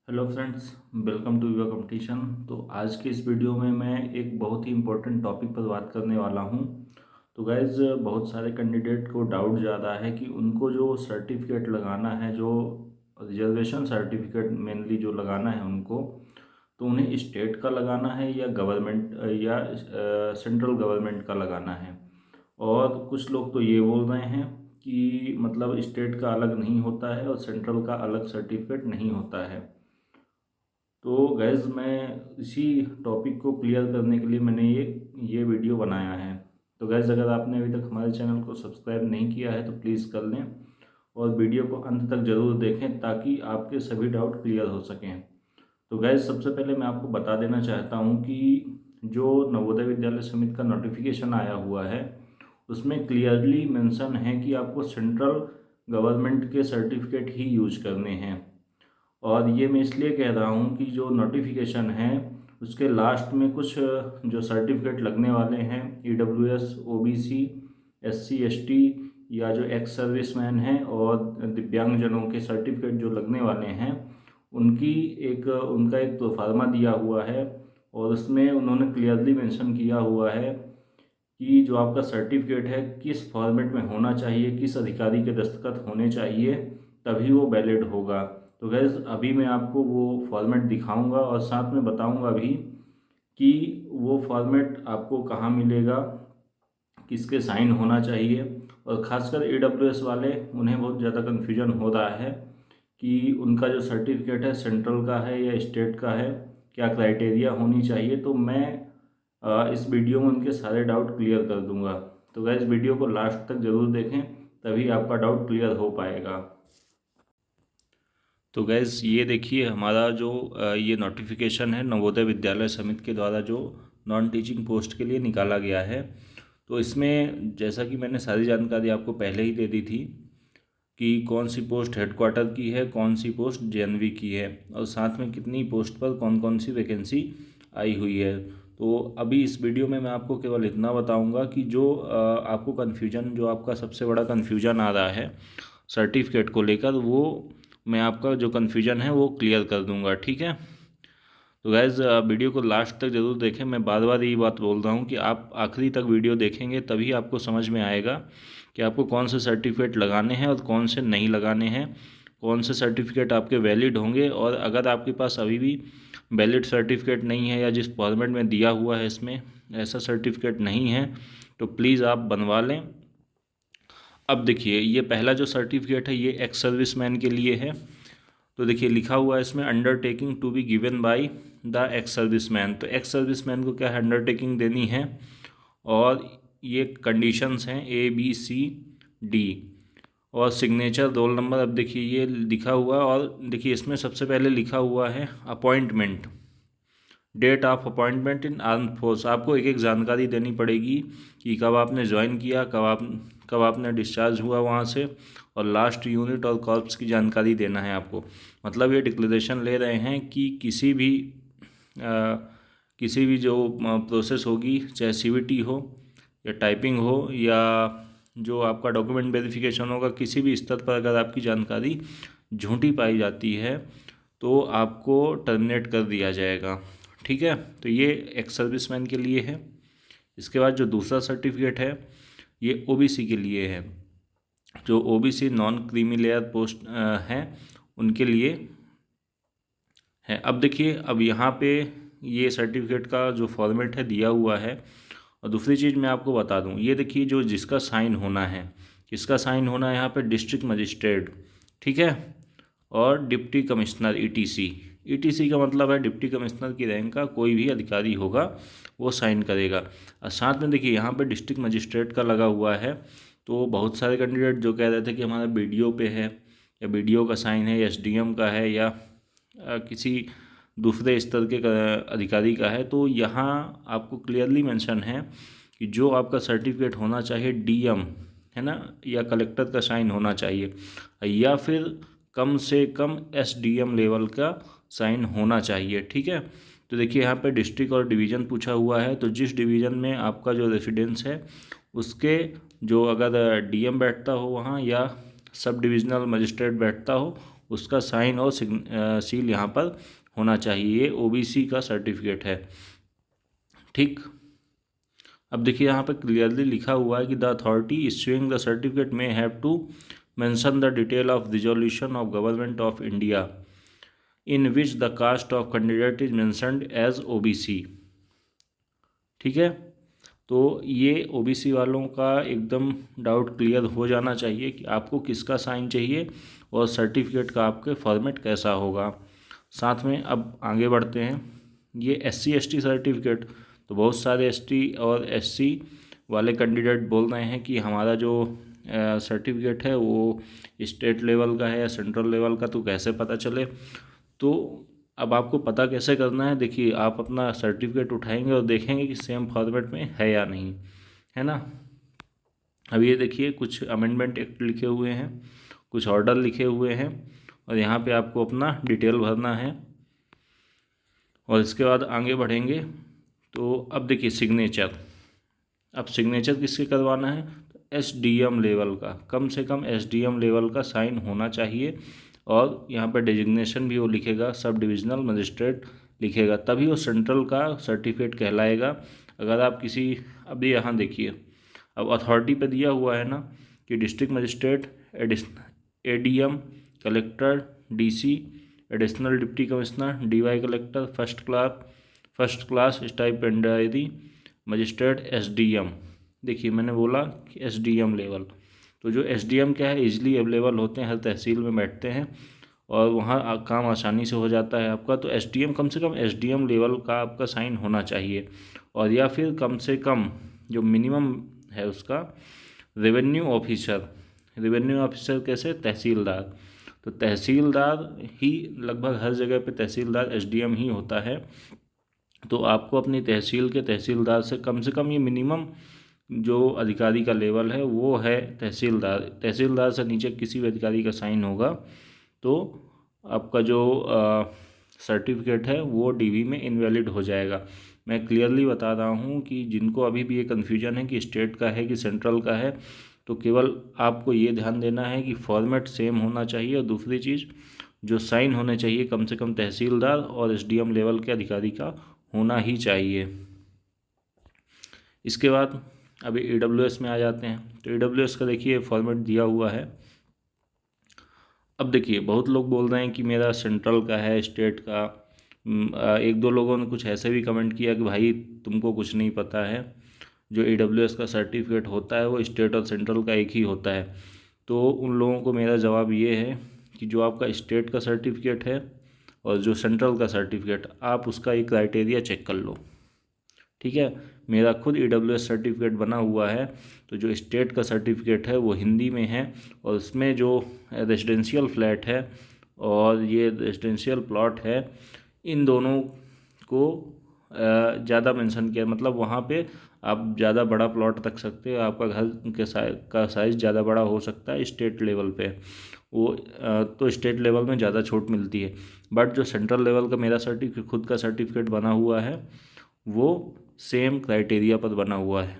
Hello friends, welcome to your competition. तो आज के इस वीडियो में मैं एक बहुत ही इम्पोर्टेंट टॉपिक पर बात करने वाला हूं। तो गाइज़, बहुत सारे कैंडिडेट को डाउट ज़्यादा है कि उनको जो सर्टिफिकेट लगाना है, जो रिजर्वेशन सर्टिफिकेट मेनली जो लगाना है उनको, तो उन्हें स्टेट का लगाना है या गवर्नमेंट या सेंट्रल गवर्नमेंट का लगाना है। और कुछ लोग तो ये बोल रहे हैं कि मतलब स्टेट का अलग नहीं होता है और सेंट्रल का अलग सर्टिफिकेट नहीं होता है। तो गैज़, मैं इसी टॉपिक को क्लियर करने के लिए मैंने ये वीडियो बनाया है। तो गैज़, अगर आपने अभी तक हमारे चैनल को सब्सक्राइब नहीं किया है तो प्लीज़ कर लें और वीडियो को अंत तक ज़रूर देखें ताकि आपके सभी डाउट क्लियर हो सकें। तो गैज़, सबसे पहले मैं आपको बता देना चाहता हूँ कि जो नवोदय विद्यालय समिति का नोटिफिकेशन आया हुआ है उसमें क्लियरली मेंशन है कि आपको सेंट्रल गवर्नमेंट के सर्टिफिकेट ही यूज करने हैं। और ये मैं इसलिए कह रहा हूँ कि जो नोटिफिकेशन है उसके लास्ट में कुछ जो सर्टिफिकेट लगने वाले हैं, EWS, OBC, SC ST या जो एक्स सर्विसमैन हैं और दिव्यांगजनों के सर्टिफिकेट जो लगने वाले हैं उनकी उनका एक प्रोफार्मा दिया हुआ है। और उसमें उन्होंने क्लियरली मेंशन किया हुआ है कि जो आपका सर्टिफिकेट है किस फॉर्मेट में होना चाहिए, किस अधिकारी के दस्तखत होने चाहिए, तभी वो वैलिड होगा। तो गैस, अभी मैं आपको वो फॉर्मेट दिखाऊंगा और साथ में बताऊंगा भी कि वो फॉर्मेट आपको कहाँ मिलेगा, किसके साइन होना चाहिए। और ख़ासकर AWS वाले, उन्हें बहुत ज़्यादा कन्फ्यूजन हो रहा है कि उनका जो सर्टिफिकेट है सेंट्रल का है या स्टेट का है, क्या क्राइटेरिया होनी चाहिए। तो मैं इस वीडियो में उनके सारे डाउट क्लियर कर दूंगा। तो गैस, वीडियो को लास्ट तक ज़रूर देखें, तभी आपका डाउट क्लियर हो पाएगा। तो गैस, ये देखिए हमारा जो ये नोटिफिकेशन है नवोदय विद्यालय समिति के द्वारा जो नॉन टीचिंग पोस्ट के लिए निकाला गया है। तो इसमें जैसा कि मैंने सारी जानकारी आपको पहले ही दे दी थी कि कौन सी पोस्ट हेडक्वार्टर की है, कौन सी पोस्ट JNV की है और साथ में कितनी पोस्ट पर कौन कौन सी वैकेंसी आई हुई है। तो अभी इस वीडियो में मैं आपको केवल इतना बताऊंगा कि जो आपको कन्फ्यूजन, जो आपका सबसे बड़ा कन्फ्यूजन आ रहा है सर्टिफिकेट को लेकर, वो मैं आपका जो कन्फ्यूजन है वो क्लियर कर दूंगा, ठीक है। तो गैज़, वीडियो को लास्ट तक ज़रूर देखें। मैं बार बार यही बात बोल रहा हूँ कि आप आखिरी तक वीडियो देखेंगे तभी आपको समझ में आएगा कि आपको कौन से सर्टिफिकेट लगाने हैं और कौन से नहीं लगाने हैं, कौन से सर्टिफिकेट आपके वैलिड होंगे। और अगर आपके पास अभी भी वैलिड सर्टिफिकेट नहीं है या जिस फॉर्मेट में दिया हुआ है इसमें ऐसा सर्टिफिकेट नहीं है तो प्लीज़ आप बनवा लें। अब देखिए, ये पहला जो सर्टिफिकेट है ये एक्स सर्विसमैन के लिए है। तो देखिए लिखा हुआ है इसमें, undertaking to be given by the ex serviceman. तो एक्स सर्विसमैन को क्या है, अंडरटेकिंग देनी है और ये कंडीशंस हैं ABCD और सिग्नेचर, रोल नंबर। अब देखिए ये लिखा हुआ और देखिए इसमें सबसे पहले लिखा हुआ है appointment, date of appointment in arm force. आपको एक एक जानकारी देनी पड़ेगी कि कब आपने ज्वाइन किया, कब आपने डिस्चार्ज हुआ वहाँ से, और लास्ट यूनिट और कॉर्प्स की जानकारी देना है आपको। मतलब ये डिक्लेरेशन ले रहे हैं कि किसी भी जो प्रोसेस होगी, चाहे CVT हो या टाइपिंग हो या जो आपका डॉक्यूमेंट वेरिफिकेशन होगा, किसी भी स्तर पर अगर आपकी जानकारी झूठी पाई जाती है तो आपको टर्मिनेट कर दिया जाएगा, ठीक है। तो ये एक्स सर्विसमैन के लिए है। इसके बाद जो दूसरा सर्टिफिकेट है ये OBC के लिए है। जो OBC non creamy layer post हैं उनके लिए है। अब देखिए, अब यहाँ पे ये सर्टिफिकेट का जो फॉर्मेट है दिया हुआ है। और दूसरी चीज़ मैं आपको बता दूँ, ये देखिए जो जिसका साइन होना है, किसका साइन होना है यहाँ पे, डिस्ट्रिक्ट मजिस्ट्रेट, ठीक है, और डिप्टी कमिश्नर ETC का मतलब है डिप्टी कमिश्नर की रैंक का कोई भी अधिकारी होगा वो साइन करेगा। और साथ में देखिए यहाँ पे डिस्ट्रिक्ट मजिस्ट्रेट का लगा हुआ है। तो बहुत सारे कैंडिडेट जो कह रहे थे कि हमारा BDO पे है या BDO का साइन है या SDM का है या किसी दूसरे स्तर के अधिकारी का है, तो यहाँ आपको क्लियरली मेंशन है कि जो आपका सर्टिफिकेट होना चाहिए DM, है ना, या कलेक्टर का साइन होना चाहिए या फिर कम से कम SDM लेवल का साइन होना चाहिए, ठीक है। तो देखिए यहाँ पे डिस्ट्रिक्ट और डिवीज़न पूछा हुआ है। तो जिस डिवीज़न में आपका जो रेसिडेंस है उसके जो अगर DM बैठता हो वहाँ या सब डिविजनल मजिस्ट्रेट बैठता हो, उसका साइन और सील यहाँ पर होना चाहिए। ये ओबीसी का सर्टिफिकेट है। ठीक, अब देखिए यहाँ पर क्लियरली लिखा हुआ है कि the authority issuing the certificate may have to mention the detail of resolution of government of India in which the caste of candidate is mentioned as OBC. ठीक है, तो ये ओबीसी वालों का एकदम डाउट क्लियर हो जाना चाहिए कि आपको किसका साइन चाहिए और सर्टिफिकेट का आपके फॉर्मेट कैसा होगा। साथ में अब आगे बढ़ते हैं, ये एससी एसटी सर्टिफिकेट, तो बहुत सारे एसटी और एससी वाले कैंडिडेट बोल रहे हैं कि हमारा जो सर्टिफिकेट है वो स्टेट लेवल का है या सेंट्रल लेवल का, तो कैसे पता चले। तो अब आपको पता कैसे करना है, देखिए आप अपना सर्टिफिकेट उठाएंगे और देखेंगे कि सेम फॉर्मेट में है या नहीं, है ना। अब ये देखिए कुछ अमेंडमेंट एक्ट लिखे हुए हैं, कुछ ऑर्डर लिखे हुए हैं, और यहाँ पे आपको अपना डिटेल भरना है। और इसके बाद आगे बढ़ेंगे तो अब देखिए सिग्नेचर, अब सिग्नेचर किसके करवाना है, तो एसडीएम लेवल का, कम से कम एसडीएम लेवल का साइन होना चाहिए। और यहाँ पर डेजिग्नेशन भी वो लिखेगा, सब डिविजनल मजिस्ट्रेट लिखेगा, तभी वो सेंट्रल का सर्टिफिकेट कहलाएगा। अगर आप किसी, अभी यहाँ देखिए अब अथॉरिटी पे दिया हुआ है ना कि district magistrate, ADM, collector, DC, additional deputy commissioner, DY collector, first class stipendiary magistrate, SDM. देखिए मैंने बोला कि एसडीएम लेवल, तो जो एसडीएम क्या है, इजीली अवेलेबल होते हैं, हर तहसील में बैठते हैं और वहाँ काम आसानी से हो जाता है आपका। तो एसडीएम, कम से कम एसडीएम लेवल का आपका साइन होना चाहिए। और या फिर कम से कम जो मिनिमम है उसका रेवेन्यू ऑफिसर, रेवेन्यू ऑफिसर कैसे, तहसीलदार, तो तहसीलदार ही लगभग हर जगह पे तहसीलदार एसडीएम ही होता है। तो आपको अपनी तहसील के तहसीलदार से कम ये मिनिमम जो अधिकारी का लेवल है वो है तहसीलदार, तहसीलदार से नीचे किसी भी अधिकारी का साइन होगा तो आपका जो सर्टिफिकेट है वो डीवी में इनवैलिड हो जाएगा। मैं क्लियरली बता रहा हूँ कि जिनको अभी भी ये कन्फ्यूजन है कि स्टेट का है कि सेंट्रल का है, तो केवल आपको ये ध्यान देना है कि फॉर्मेट सेम होना चाहिए। और दूसरी चीज़, जो साइन होने चाहिए कम से कम तहसीलदार और एसडीएम लेवल के अधिकारी का होना ही चाहिए। इसके बाद अभी ईडब्ल्यूएस में आ जाते हैं, तो ईडब्ल्यूएस का देखिए फॉर्मेट दिया हुआ है। अब देखिए बहुत लोग बोल रहे हैं कि मेरा सेंट्रल का है, स्टेट का। एक दो लोगों ने कुछ ऐसे भी कमेंट किया कि भाई तुमको कुछ नहीं पता है, जो ईडब्ल्यूएस का सर्टिफिकेट होता है वो स्टेट और सेंट्रल का एक ही होता है। तो उन लोगों को मेरा जवाब ये है कि जो आपका स्टेट का सर्टिफिकेट है और जो सेंट्रल का सर्टिफिकेट, आप उसका एक क्राइटेरिया चेक कर लो। ठीक है, मेरा खुद ईडब्ल्यूएस सर्टिफिकेट बना हुआ है, तो जो स्टेट का सर्टिफिकेट है वो हिंदी में है और उसमें जो रेजिडेंशियल फ्लैट है और ये रेजिडेंशियल प्लॉट है, इन दोनों को ज़्यादा मेंशन किया, मतलब वहाँ पे आप ज़्यादा बड़ा प्लॉट रख सकते हो, आपका घर के का साइज़ ज़्यादा बड़ा हो सकता है स्टेट लेवल पे, वो तो स्टेट लेवल में ज़्यादा छूट मिलती है। बट जो सेंट्रल लेवल का मेरा सर्टिफिकेट, खुद का सर्टिफिकेट बना हुआ है, वो सेम क्राइटेरिया पर बना हुआ है।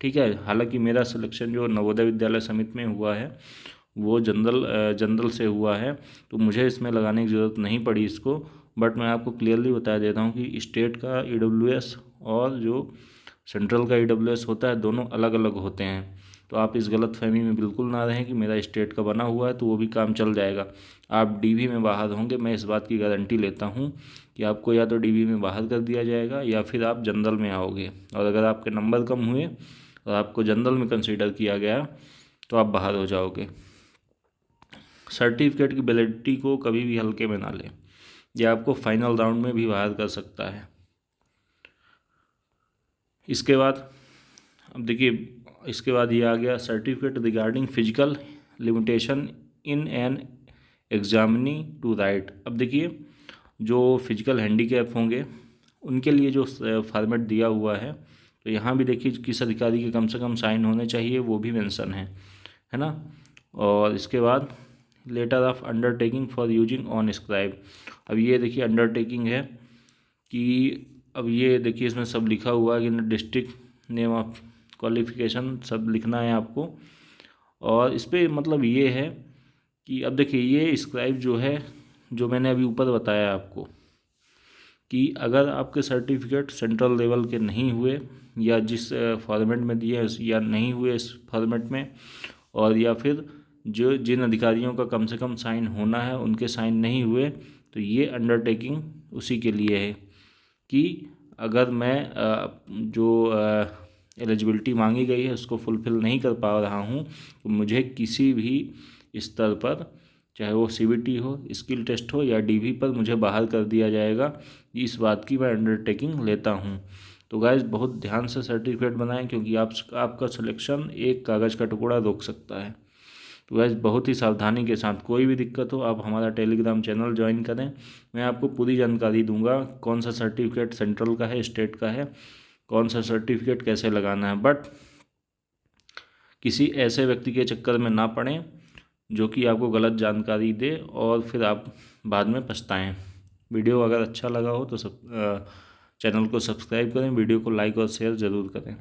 ठीक है, हालांकि मेरा सिलेक्शन जो नवोदय विद्यालय समिति में हुआ है वो जनरल से हुआ है, तो मुझे इसमें लगाने की ज़रूरत नहीं पड़ी इसको। बट मैं आपको क्लियरली बता देता हूँ कि स्टेट का ईडब्ल्यूएस और जो सेंट्रल का ईडब्ल्यूएस होता है दोनों अलग अलग होते हैं। तो आप इस गलत फहमी में बिल्कुल ना रहें कि मेरा स्टेट का बना हुआ है तो वो भी काम चल जाएगा। आप डीवी में बाहर होंगे, मैं इस बात की गारंटी लेता हूँ कि आपको या तो डीवी में बाहर कर दिया जाएगा या फिर आप जनरल में आओगे। और अगर आपके नंबर कम हुए और आपको जनरल में कंसीडर किया गया तो आप बाहर हो जाओगे। सर्टिफिकेट की वैलिडिटी को कभी भी हल्के में ना लें, यह आपको फाइनल राउंड में भी बाहर कर सकता है। इसके बाद अब देखिए, इसके बाद ये आ गया certificate regarding physical limitation in an examinee to write. अब देखिए जो फिजिकल हैंडीकैप होंगे उनके लिए जो फॉर्मेट दिया हुआ है, तो यहाँ भी देखिए किस अधिकारी के कम से कम साइन होने चाहिए वो भी मेंशन है ना। और इसके बाद letter of undertaking for using on scribe. अब ये देखिए अंडरटेकिंग है कि अब ये देखिए इसमें सब लिखा हुआ है कि डिस्ट्रिक्ट नेम ऑफ क्वालिफिकेशन सब लिखना है आपको। और इस पर मतलब ये है कि अब देखिए ये स्क्राइब जो है, जो मैंने अभी ऊपर बताया आपको कि अगर आपके सर्टिफिकेट सेंट्रल लेवल के नहीं हुए या जिस फॉर्मेट में दिए या नहीं हुए इस फॉर्मेट में, और या फिर जो जिन अधिकारियों का कम से कम साइन होना है उनके साइन नहीं हुए, तो ये अंडरटेकिंग उसी के लिए है कि अगर मैं जो एलिजिबिलिटी मांगी गई है उसको फुलफ़िल नहीं कर पा रहा हूँ, तो मुझे किसी भी स्तर पर, चाहे वो सीबीटी हो, स्किल टेस्ट हो या डीवी पर, मुझे बाहर कर दिया जाएगा। इस बात की मैं अंडरटेकिंग लेता हूँ। तो गाइस बहुत ध्यान से सर्टिफिकेट बनाएं, क्योंकि आपका सिलेक्शन एक कागज़ का टुकड़ा रोक सकता है। तो गाइस बहुत ही सावधानी के साथ, कोई भी दिक्कत हो आप हमारा टेलीग्राम चैनल ज्वाइन करें। मैं आपको पूरी जानकारी दूंगा कौन सा सर्टिफिकेट सेंट्रल का है, स्टेट का है, कौन सा सर्टिफिकेट कैसे लगाना है। बट किसी ऐसे व्यक्ति के चक्कर में ना पड़ें जो कि आपको गलत जानकारी दे और फिर आप बाद में पछताएं। वीडियो अगर अच्छा लगा हो तो चैनल को सब्सक्राइब करें, वीडियो को लाइक और शेयर ज़रूर करें।